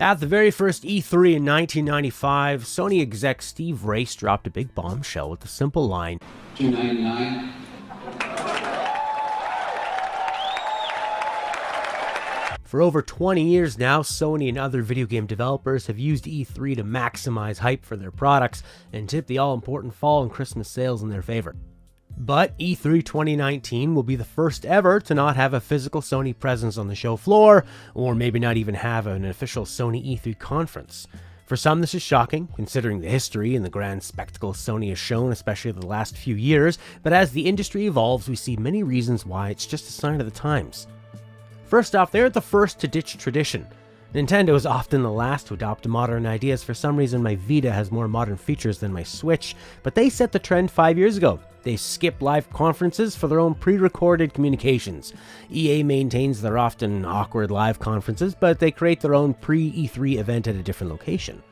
At the very first E3 in 1995, Sony exec Steve Race dropped a big bombshell with the simple line, $2.99. For over 20 years now, Sony and other video game developers have used E3 to maximize hype for their products and tip the all-important fall and Christmas sales in their favor. But E3 2019 will be the first ever to not have a physical Sony presence on the show floor, or maybe not even have an official Sony E3 conference. For some, this is shocking, considering the history and the grand spectacle Sony has shown, especially the last few years, but as the industry evolves, we see many reasons why it's just a sign of the times. First off, they're the first to ditch tradition. Nintendo is often the last to adopt modern ideas. For some reason, my Vita has more modern features than my Switch, but they set the trend 5 years ago. They skip live conferences for their own pre-recorded communications. EA maintains their often awkward live conferences, but they create their own pre-E3 event at a different location.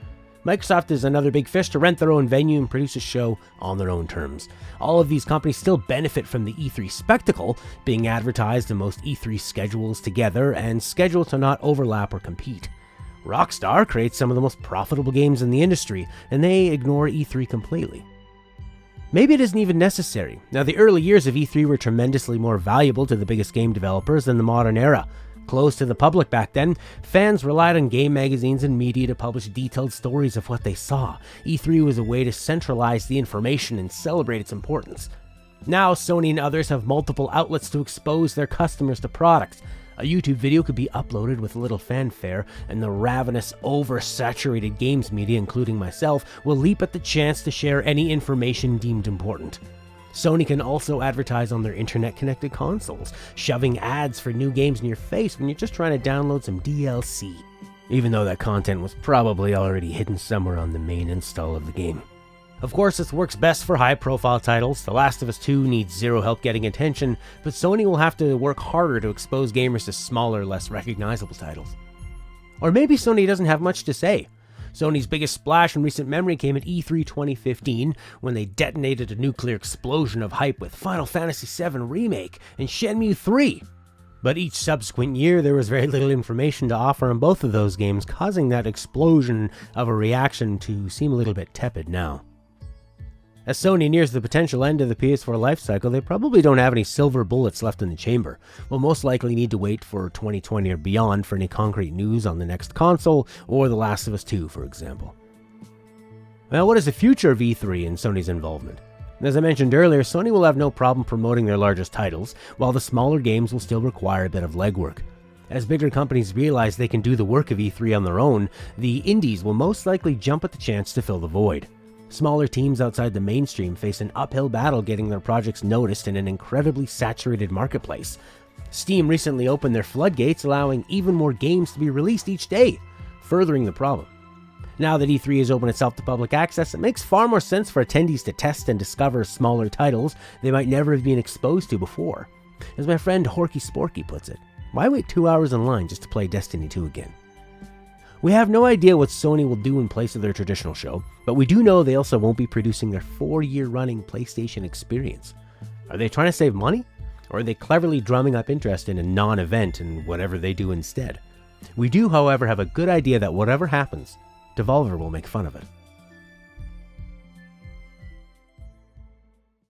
Microsoft is another big fish to rent their own venue and produce a show on their own terms. All of these companies still benefit from the E3 spectacle, being advertised in most E3 schedules together and scheduled to not overlap or compete. Rockstar creates some of the most profitable games in the industry, and they ignore E3 completely. Maybe it isn't even necessary. Now, the early years of E3 were tremendously more valuable to the biggest game developers than the modern era. Closed to the public back then, fans relied on game magazines and media to publish detailed stories of what they saw. E3 was a way to centralize the information and celebrate its importance. Now, Sony and others have multiple outlets to expose their customers to products. A YouTube video could be uploaded with little fanfare, and the ravenous, oversaturated games media, including myself, will leap at the chance to share any information deemed important. Sony can also advertise on their internet-connected consoles, shoving ads for new games in your face when you're just trying to download some DLC, even though that content was probably already hidden somewhere on the main install of the game. Of course, this works best for high-profile titles. The Last of Us 2 needs zero help getting attention, but Sony will have to work harder to expose gamers to smaller, less recognizable titles. Or maybe Sony doesn't have much to say. Sony's biggest splash in recent memory came at E3 2015, when they detonated a nuclear explosion of hype with Final Fantasy VII Remake and Shenmue 3. But each subsequent year, there was very little information to offer on both of those games, causing that explosion of a reaction to seem a little bit tepid now. As Sony nears the potential end of the PS4 lifecycle, they probably don't have any silver bullets left in the chamber. We'll most likely need to wait for 2020 or beyond for any concrete news on the next console, or The Last of Us 2, for example. Well, what is the future of E3 and Sony's involvement? As I mentioned earlier, Sony will have no problem promoting their largest titles, while the smaller games will still require a bit of legwork. As bigger companies realize they can do the work of E3 on their own, the indies will most likely jump at the chance to fill the void. Smaller teams outside the mainstream face an uphill battle getting their projects noticed in an incredibly saturated marketplace. Steam recently opened their floodgates, allowing even more games to be released each day, furthering the problem. Now that E3 has opened itself to public access, it makes far more sense for attendees to test and discover smaller titles they might never have been exposed to before. As my friend Horky Sporky puts it, why wait 2 hours in line just to play Destiny 2 again? We have no idea what Sony will do in place of their traditional show, but we do know they also won't be producing their 4-year running PlayStation experience. Are they trying to save money? Or are they cleverly drumming up interest in a non-event and whatever they do instead? We do, however, have a good idea that whatever happens, Devolver will make fun of it.